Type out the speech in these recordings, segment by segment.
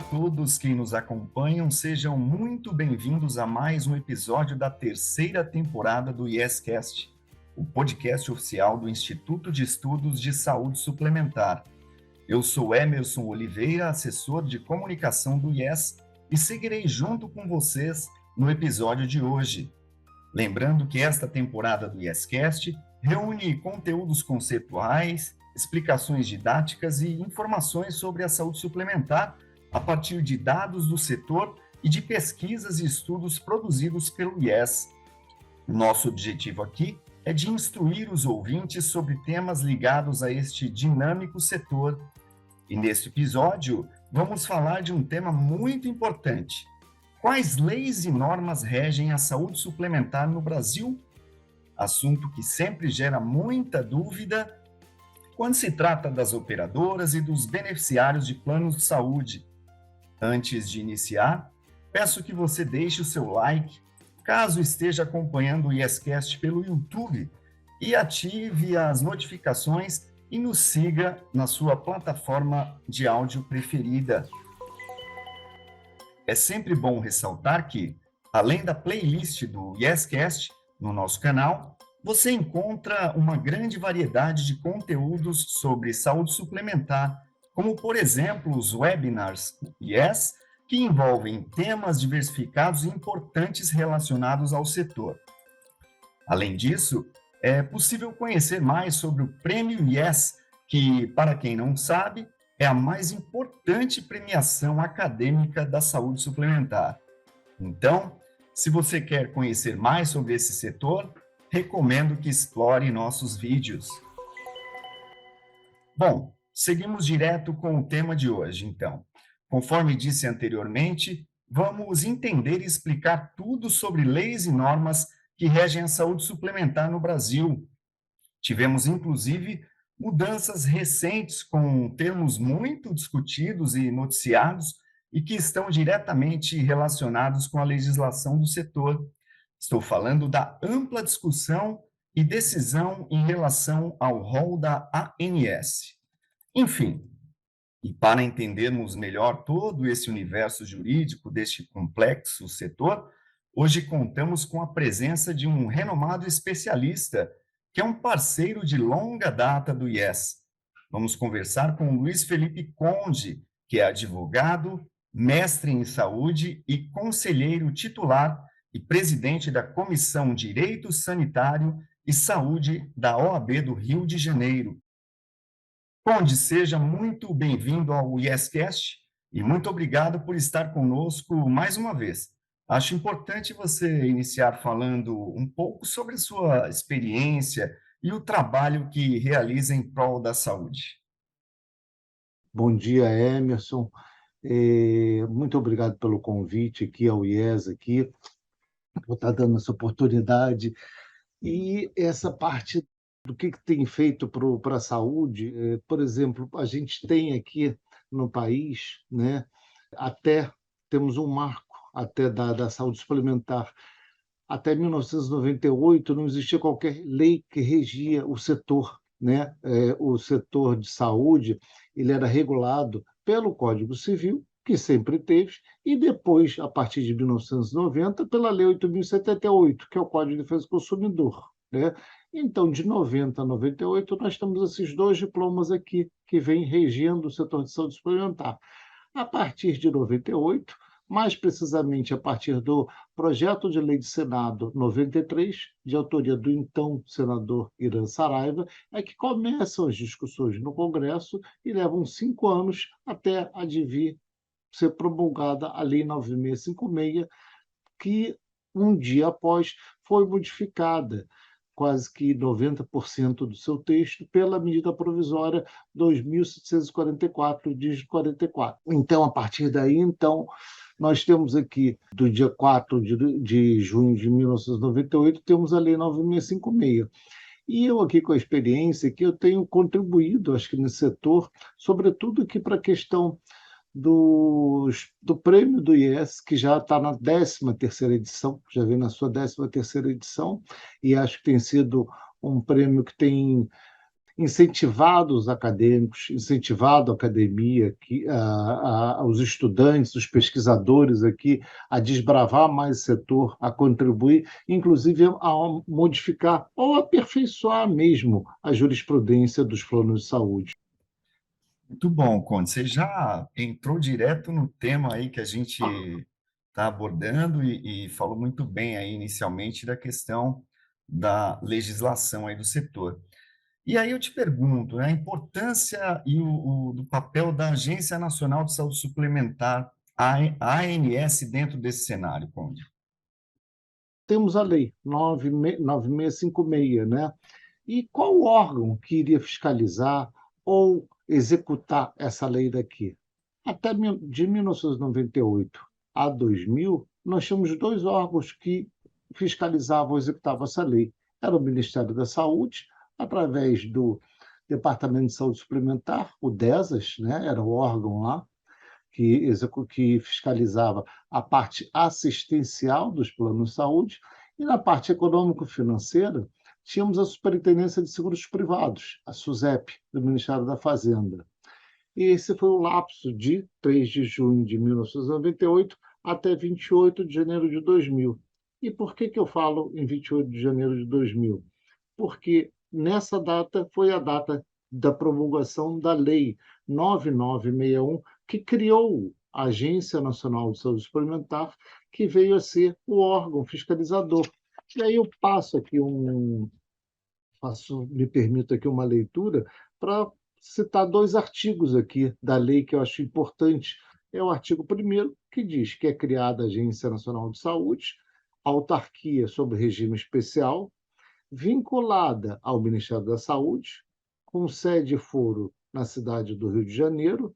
todos que nos acompanham, sejam muito bem-vindos a mais um episódio da terceira temporada do YesCast, o podcast oficial do Instituto de Estudos de Saúde Suplementar. Eu sou Emerson Oliveira, assessor de comunicação do Yes, e seguirei junto com vocês no episódio de hoje. Lembrando que esta temporada do YesCast reúne conteúdos conceituais, explicações didáticas e informações sobre a saúde suplementar a partir de dados do setor e de pesquisas e estudos produzidos pelo IES. Nosso objetivo aqui é de instruir os ouvintes sobre temas ligados a este dinâmico setor. E neste episódio, vamos falar de um tema muito importante. Quais leis e normas regem a saúde suplementar no Brasil? Assunto que sempre gera muita dúvida quando se trata das operadoras e dos beneficiários de planos de saúde. Antes de iniciar, peço que você deixe o seu like, caso esteja acompanhando o YesCast pelo YouTube, e ative as notificações e nos siga na sua plataforma de áudio preferida. É sempre bom ressaltar que, além da playlist do YesCast no nosso canal, você encontra uma grande variedade de conteúdos sobre saúde suplementar, como, por exemplo, os webinars Yes, que envolvem temas diversificados e importantes relacionados ao setor. Além disso, é possível conhecer mais sobre o Prêmio Yes, que, para quem não sabe, é a mais importante premiação acadêmica da saúde suplementar. Então, se você quer conhecer mais sobre esse setor, recomendo que explore nossos vídeos. Bom, seguimos direto com o tema de hoje, então. Conforme disse anteriormente, vamos entender e explicar tudo sobre leis e normas que regem a saúde suplementar no Brasil. Tivemos, inclusive, mudanças recentes com termos muito discutidos e noticiados e que estão diretamente relacionados com a legislação do setor. Estou falando da ampla discussão e decisão em relação ao rol da ANS. Enfim, e para entendermos melhor todo esse universo jurídico deste complexo setor, hoje contamos com a presença de um renomado especialista, que é um parceiro de longa data do IES. Vamos conversar com o Luiz Felipe Conde, que é advogado, mestre em saúde e conselheiro titular e presidente da Comissão Direito Sanitário e Saúde da OAB do Rio de Janeiro. Conde, seja muito bem-vindo ao YesCast e muito obrigado por estar conosco mais uma vez. Acho importante você iniciar falando um pouco sobre a sua experiência e o trabalho que realiza em prol da saúde. Bom dia, Emerson. Muito obrigado pelo convite aqui ao IES, aqui, por estar dando essa oportunidade. E essa parte do que tem feito para a saúde, por exemplo, a gente tem aqui no país, né, até temos um marco até da saúde suplementar. Até 1998 não existia qualquer lei que regia o setor, né? O setor de saúde ele era regulado pelo Código Civil, que sempre teve, e depois, a partir de 1990, pela Lei 8.078, que é o Código de Defesa do Consumidor, né? Então, de 90 a 98, nós temos esses dois diplomas aqui que vêm regendo o setor de saúde suplementar. A partir de 98, mais precisamente a partir do Projeto de Lei do Senado 93, de autoria do então senador Irã Saraiva, é que começam as discussões no Congresso e levam 5 anos até advir ser promulgada a Lei 9656, que um dia após foi modificada quase que 90% do seu texto pela medida provisória 2.744, dígito 44. Então, a partir daí, nós temos aqui, do dia 4 de junho de 1998, temos a Lei 9656. E eu aqui com a experiência que eu tenho contribuído, acho que nesse setor, sobretudo aqui para a questão do prêmio do IES, que já está na 13ª edição, já vem na sua 13ª edição, e acho que tem sido um prêmio que tem incentivado os acadêmicos, incentivado a academia, os estudantes, os pesquisadores aqui a desbravar mais o setor, a contribuir, inclusive a modificar ou aperfeiçoar mesmo a jurisprudência dos planos de saúde. Muito bom, Conde. Você já entrou direto no tema aí que a gente está abordando e falou muito bem aí inicialmente da questão da legislação aí do setor. E aí eu te pergunto, né, a importância do papel da Agência Nacional de Saúde Suplementar, a ANS, dentro desse cenário, Conde. Temos a lei 9656, né? E qual órgão que iria fiscalizar ou executar essa lei daqui? De 1998 a 2000, nós tínhamos dois órgãos que fiscalizavam ou executavam essa lei. Era o Ministério da Saúde, através do Departamento de Saúde Suplementar, o DESAS, né? Era o órgão lá que fiscalizava a parte assistencial dos planos de saúde, e na parte econômico-financeira, tínhamos a Superintendência de Seguros Privados, a SUSEP, do Ministério da Fazenda. E esse foi o lapso de 3 de junho de 1998 até 28 de janeiro de 2000. E por que eu falo em 28 de janeiro de 2000? Porque nessa data foi a data da promulgação da Lei 9961, que criou a Agência Nacional de Saúde Suplementar, que veio a ser o órgão fiscalizador. E aí eu me permito aqui uma leitura para citar dois artigos aqui da lei que eu acho importante. É o artigo 1º, que diz que é criada a Agência Nacional de Saúde, autarquia sob regime especial, vinculada ao Ministério da Saúde, com sede e foro na cidade do Rio de Janeiro,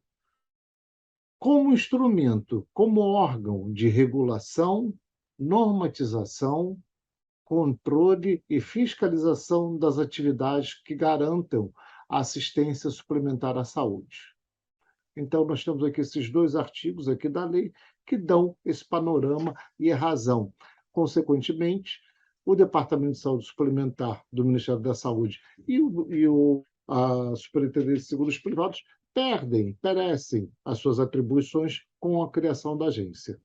como instrumento, como órgão de regulação, normatização, controle e fiscalização das atividades que garantam a assistência suplementar à saúde. Então, nós temos aqui esses dois artigos aqui da lei que dão esse panorama e a razão. Consequentemente, o Departamento de Saúde Suplementar do Ministério da Saúde a Superintendência de Seguros Privados perecem as suas atribuições com a criação da agência.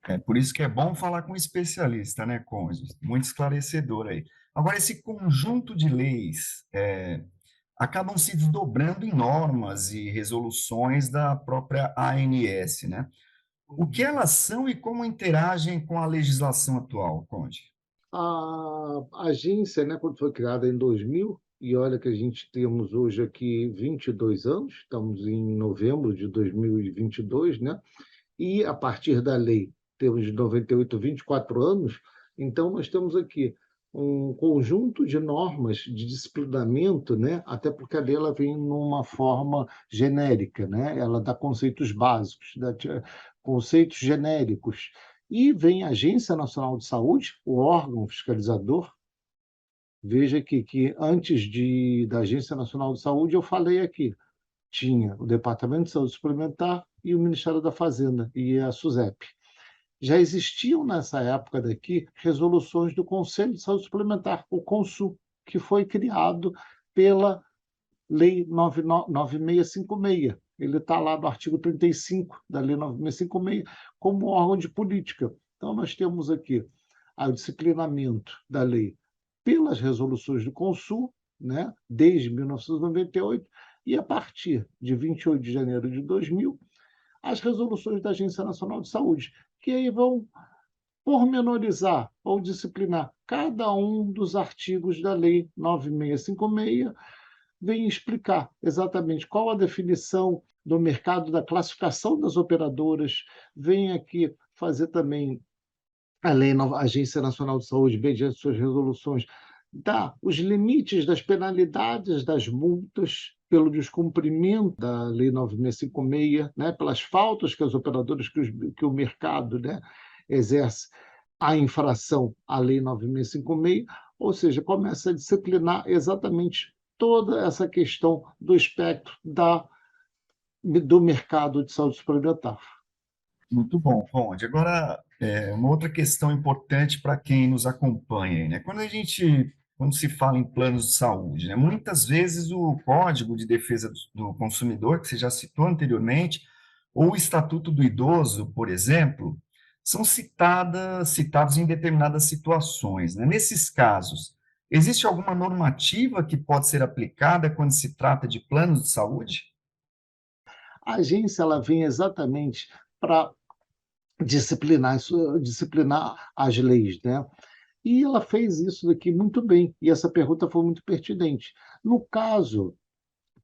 É por isso que é bom falar com um especialista, né, Conde? Muito esclarecedor aí. Agora, esse conjunto de leis acabam se desdobrando em normas e resoluções da própria ANS, né? O que elas são e como interagem com a legislação atual, Conde? A agência, né, quando foi criada em 2000, e olha que a gente temos hoje aqui 22 anos, estamos em novembro de 2022, né? E a partir da lei temos de 98 24 anos, então nós temos aqui um conjunto de normas de disciplinamento, né? Até porque a lei ela vem numa forma genérica, né? Ela dá conceitos básicos, conceitos genéricos. E vem a Agência Nacional de Saúde, o órgão fiscalizador. Veja que antes da Agência Nacional de Saúde, eu falei aqui, tinha o Departamento de Saúde Suplementar e o Ministério da Fazenda e a SUSEP. Já existiam nessa época daqui resoluções do Conselho de Saúde Suplementar, o CONSUL, que foi criado pela Lei 9656. Ele está lá no artigo 35 da Lei 9656 como órgão de política. Então, nós temos aqui o disciplinamento da lei pelas resoluções do CONSUL, né, desde 1998, e a partir de 28 de janeiro de 2000, as resoluções da Agência Nacional de Saúde, que aí vão pormenorizar ou disciplinar cada um dos artigos da Lei 9656, vem explicar exatamente qual a definição do mercado, da classificação das operadoras, vem aqui fazer também a Lei a Agência Nacional de Saúde, mediante suas resoluções, dá os limites das penalidades das multas pelo descumprimento da Lei 9656, né, pelas faltas que as operadoras, que o mercado, né, exerce a infração à Lei 9656, ou seja, começa a disciplinar exatamente toda essa questão do espectro do mercado de saúde suplementar. Muito bom, Conde. Agora, uma outra questão importante para quem nos acompanha, né? Quando a gente quando se fala em planos de saúde, né? Muitas vezes o Código de Defesa do Consumidor, que você já citou anteriormente, ou o Estatuto do Idoso, por exemplo, são citados em determinadas situações, né? Nesses casos, existe alguma normativa que pode ser aplicada quando se trata de planos de saúde? A agência ela vem exatamente para disciplinar as leis, né. E ela fez isso daqui muito bem, e essa pergunta foi muito pertinente. No caso,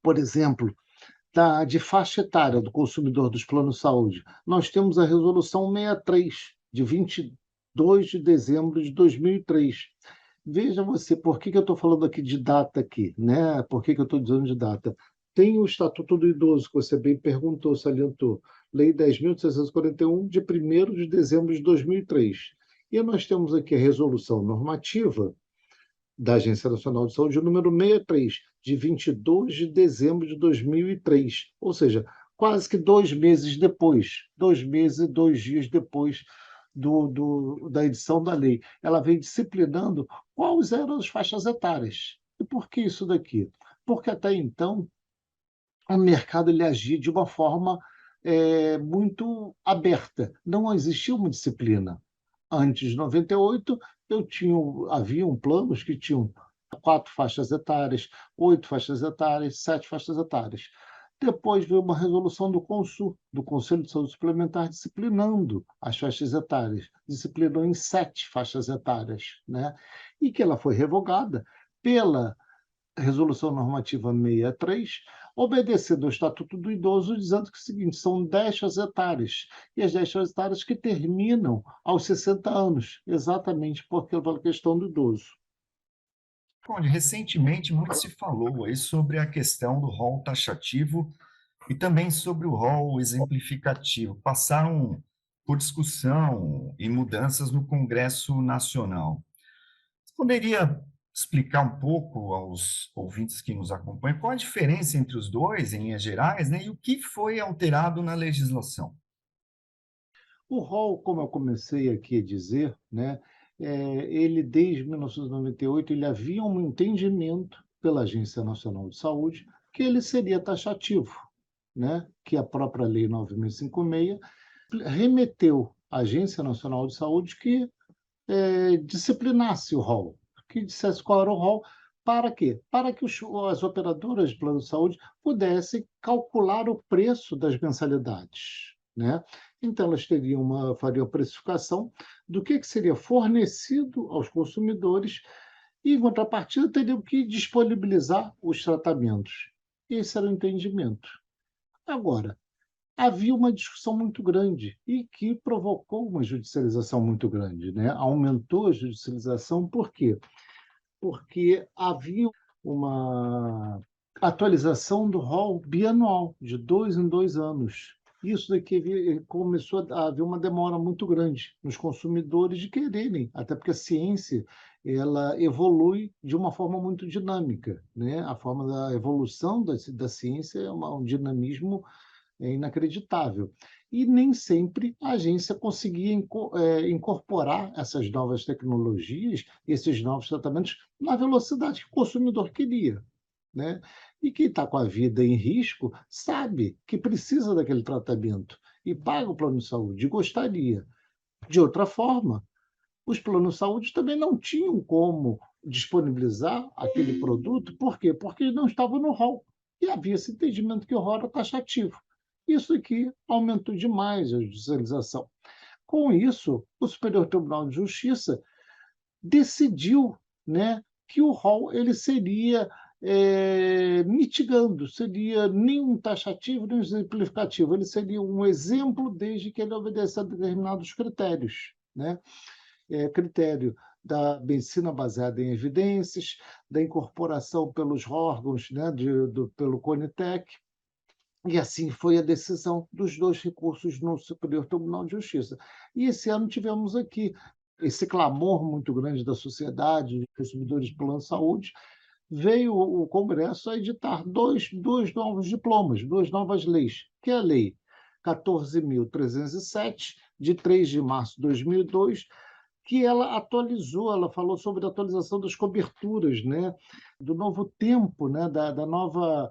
por exemplo, de faixa etária do consumidor dos planos de saúde, nós temos a resolução 63, de 22 de dezembro de 2003. Veja você, por que que eu estou falando aqui de data aqui, né? Por que que eu estou dizendo de data? Tem o Estatuto do Idoso, que você bem perguntou, salientou, Lei 10.641, de 1º de dezembro de 2003. E nós temos aqui a resolução normativa da Agência Nacional de Saúde, número 63, de 22 de dezembro de 2003, ou seja, quase que 2 meses depois, 2 meses e 2 dias depois da edição da lei. Ela vem disciplinando quais eram as faixas etárias. E por que isso daqui? Porque até então o mercado ele agia de uma forma muito aberta, não existia uma disciplina. Antes de 98, haviam planos que tinham 4 faixas etárias, 8 faixas etárias, 7 faixas etárias. Depois veio uma resolução do Consul, do Conselho de Saúde Suplementar, disciplinando as faixas etárias, disciplinou em 7 faixas etárias, né? E que ela foi revogada pela Resolução Normativa 63, obedecendo ao Estatuto do Idoso, dizendo que é o seguinte, são 10 faixas etárias, e as 10 faixas etárias que terminam aos 60 anos, exatamente pela questão do idoso. Olha, recentemente muito se falou aí sobre a questão do rol taxativo e também sobre o rol exemplificativo. Passaram por discussão e mudanças no Congresso Nacional. Você poderia explicar um pouco aos ouvintes que nos acompanham qual a diferença entre os dois, em linhas gerais, né, e o que foi alterado na legislação? O rol, como eu comecei aqui a dizer, né, ele desde 1998 ele havia um entendimento pela Agência Nacional de Saúde que ele seria taxativo, né, que a própria Lei 9.056 remeteu à Agência Nacional de Saúde que disciplinasse o rol, que dissesse qual era o rol, para quê? Para que as operadoras de plano de saúde pudessem calcular o preço das mensalidades, né? Então, elas fariam a precificação do que seria fornecido aos consumidores e, em contrapartida, teriam que disponibilizar os tratamentos. Esse era o entendimento. Agora, havia uma discussão muito grande e que provocou uma judicialização muito grande, né? Aumentou a judicialização, por quê? Porque havia uma atualização do rol bianual, de 2 em 2 anos. Isso daqui começou a haver uma demora muito grande nos consumidores de quererem, até porque a ciência ela evolui de uma forma muito dinâmica, né? A forma da evolução da ciência é um dinamismo inacreditável. E nem sempre a agência conseguia incorporar essas novas tecnologias, esses novos tratamentos, na velocidade que o consumidor queria, né? E quem está com a vida em risco sabe que precisa daquele tratamento e paga o plano de saúde, e gostaria. De outra forma, os planos de saúde também não tinham como disponibilizar aquele produto, por quê? Porque não estava no rol. E havia esse entendimento que o rol era taxativo. Isso aqui aumentou demais a judicialização. Com isso, o Superior Tribunal de Justiça decidiu, né, que o rol ele seria mitigando, seria nem um taxativo, nem um exemplificativo, ele seria um exemplo desde que ele obedecesse a determinados critérios, né? Critério da medicina baseada em evidências, da incorporação pelos órgãos, né, pelo CONITEC, e assim foi a decisão dos 2 recursos no Superior Tribunal de Justiça. E esse ano tivemos aqui esse clamor muito grande da sociedade, dos consumidores de plano de saúde, veio o Congresso a editar dois novos diplomas, 2 novas leis, que é a Lei 14.307, de 3 de março de 2002, que ela atualizou, ela falou sobre a atualização das coberturas, né, do novo tempo, né, da nova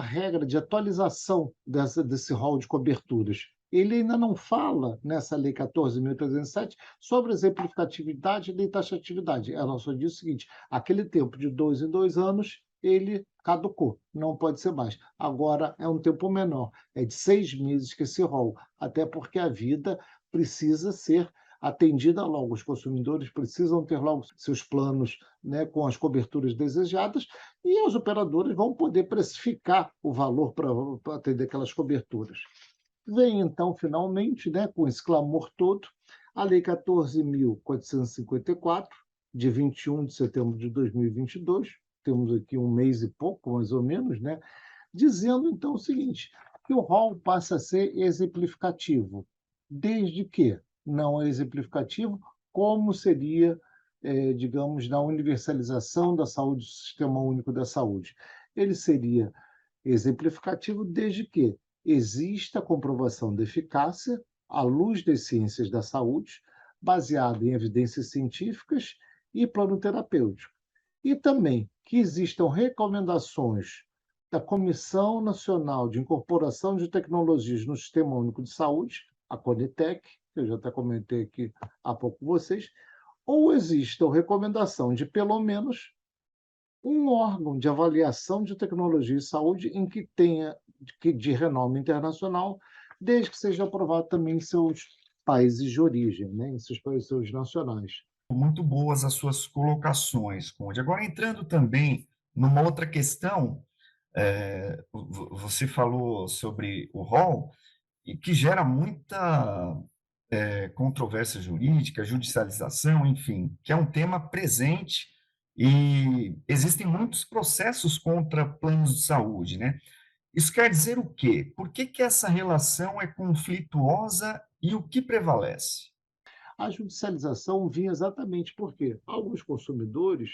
regra de atualização desse rol de coberturas. Ele ainda não fala, nessa Lei 14.307, sobre exemplificatividade nem taxatividade. Ela só diz o seguinte: aquele tempo de 2 em 2 anos, ele caducou, não pode ser mais. Agora é um tempo menor, é de 6 meses que esse rol, até porque a vida precisa ser atendida logo. Os consumidores precisam ter logo seus planos, né, com as coberturas desejadas, e os operadores vão poder precificar o valor para atender aquelas coberturas. Vem então, finalmente, né, com esse clamor todo, a Lei 14.454, de 21 de setembro de 2022, temos aqui um mês e pouco, mais ou menos, né, dizendo então o seguinte, que o rol passa a ser exemplificativo, desde que não é exemplificativo, como seria, digamos, na universalização da saúde, do Sistema Único da Saúde. Ele seria exemplificativo desde que exista comprovação de eficácia, à luz das ciências da saúde, baseada em evidências científicas e plano terapêutico. E também que existam recomendações da Comissão Nacional de Incorporação de Tecnologias no Sistema Único de Saúde, a Conitec, que eu já até comentei aqui há pouco com vocês, ou exista recomendação de, pelo menos, um órgão de avaliação de tecnologia e saúde em que tenha de renome internacional, desde que seja aprovado também em seus países de origem, né, em seus países nacionais. Muito boas as suas colocações, Conde. Agora, entrando também numa outra questão, você falou sobre o rol, e que gera muita controvérsia jurídica, judicialização, enfim, que é um tema presente e existem muitos processos contra planos de saúde, né? Isso quer dizer o quê? Por que que essa relação é conflituosa e o que prevalece? A judicialização vinha exatamente porque alguns consumidores,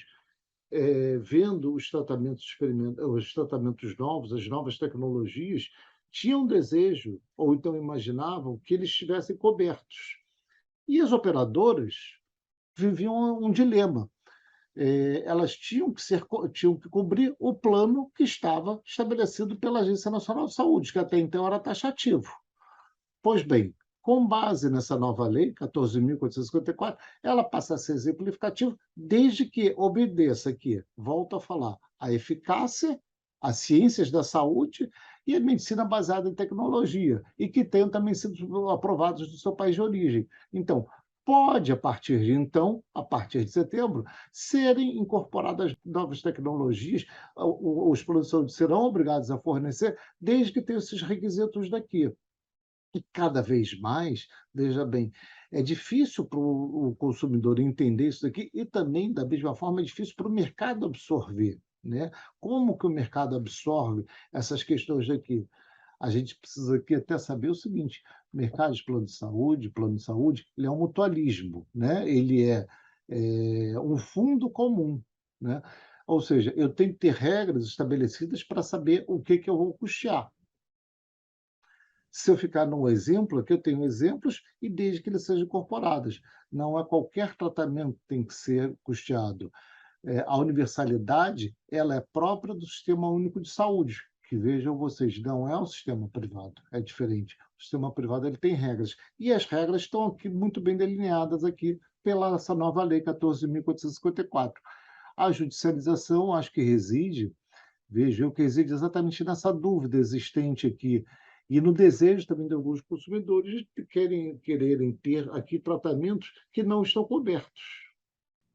vendo os tratamentos novos, as novas tecnologias, tinham desejo, ou então imaginavam, que eles estivessem cobertos. E as operadoras viviam um dilema. Elas tinham que cobrir o plano que estava estabelecido pela Agência Nacional de Saúde, que até então era taxativo. Pois bem, com base nessa nova lei, 14.454, ela passa a ser exemplificativa desde que obedeça aqui, volto a falar, a eficácia, as ciências da saúde e a medicina baseada em tecnologia, e que tenham também sido aprovados no seu país de origem. Então, pode, a partir de então, a partir de setembro, serem incorporadas novas tecnologias, os planos de saúde serão obrigados a fornecer, desde que tenham esses requisitos daqui. E cada vez mais, veja bem, é difícil para o consumidor entender isso daqui e também, da mesma forma, é difícil para o mercado absorver, né? Como que o mercado absorve essas questões daqui? A gente precisa aqui até saber o seguinte: o mercado de plano de saúde, ele é um mutualismo, né? Ele é um fundo comum, né? Ou seja, eu tenho que ter regras estabelecidas para saber o que eu vou custear. Se eu ficar no exemplo, aqui eu tenho exemplos e desde que eles sejam incorporados. Não é qualquer tratamento que tem que ser custeado. A universalidade, ela é própria do Sistema Único de Saúde, que vejam vocês, não é um sistema privado, é diferente. O sistema privado ele tem regras, e as regras estão aqui muito bem delineadas aqui pela essa nova lei 14.454. A judicialização, acho que reside, vejo eu que reside exatamente nessa dúvida existente aqui e no desejo também de alguns consumidores de quererem ter aqui tratamentos que não estão cobertos.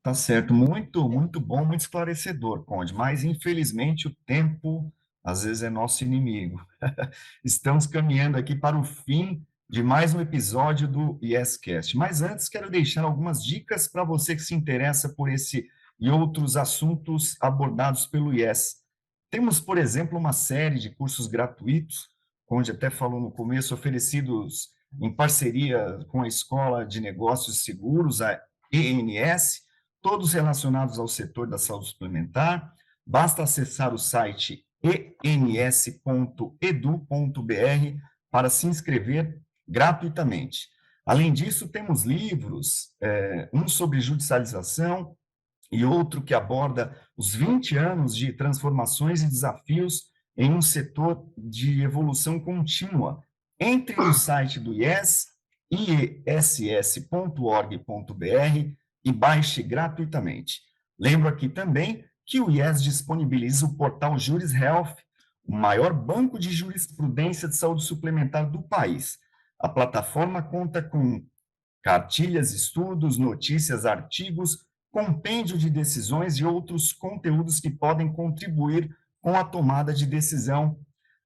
Tá certo, muito, muito bom, muito esclarecedor, Conde, mas infelizmente o tempo às vezes é nosso inimigo. Estamos caminhando aqui para o fim de mais um episódio do YesCast. Mas antes, quero deixar algumas dicas para você que se interessa por esse e outros assuntos abordados pelo Yes. Temos, por exemplo, uma série de cursos gratuitos, onde até falou no começo, oferecidos em parceria com a Escola de Negócios Seguros, a ENS, todos relacionados ao setor da saúde suplementar. Basta acessar o site ens.edu.br para se inscrever gratuitamente. Além disso, temos livros, um sobre judicialização e outro que aborda os 20 anos de transformações e desafios em um setor de evolução contínua. Entre no site do IES, iess.org.br, e baixe gratuitamente. Lembro aqui também que o IES disponibiliza o portal Juris Health, o maior banco de jurisprudência de saúde suplementar do país. A plataforma conta com cartilhas, estudos, notícias, artigos, compêndio de decisões e outros conteúdos que podem contribuir com a tomada de decisão.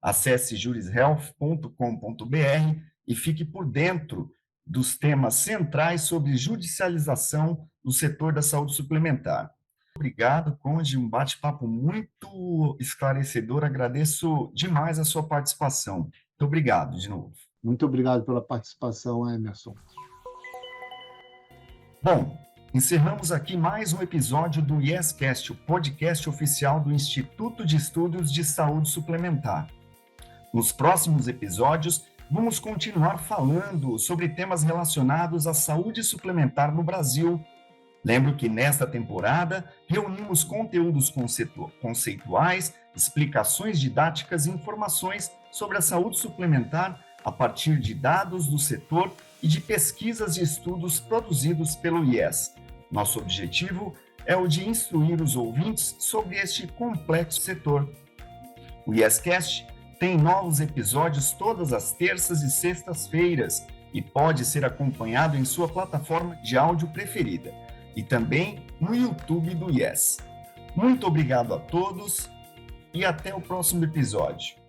Acesse jurishealth.com.br e fique por dentro dos temas centrais sobre judicialização no setor da saúde suplementar. Obrigado, Conde, um bate-papo muito esclarecedor. Agradeço demais a sua participação. Muito obrigado de novo. Muito obrigado pela participação, Emerson. Bom, encerramos aqui mais um episódio do IEScast, o podcast oficial do Instituto de Estudos de Saúde Suplementar. Nos próximos episódios, vamos continuar falando sobre temas relacionados à saúde suplementar no Brasil. Lembro que nesta temporada reunimos conteúdos conceituais, explicações didáticas e informações sobre a saúde suplementar a partir de dados do setor e de pesquisas e estudos produzidos pelo IES. Nosso objetivo é o de instruir os ouvintes sobre este complexo setor. O IEScast tem novos episódios todas as terças e sextas-feiras e pode ser acompanhado em sua plataforma de áudio preferida e também no YouTube do IES. Muito obrigado a todos e até o próximo episódio.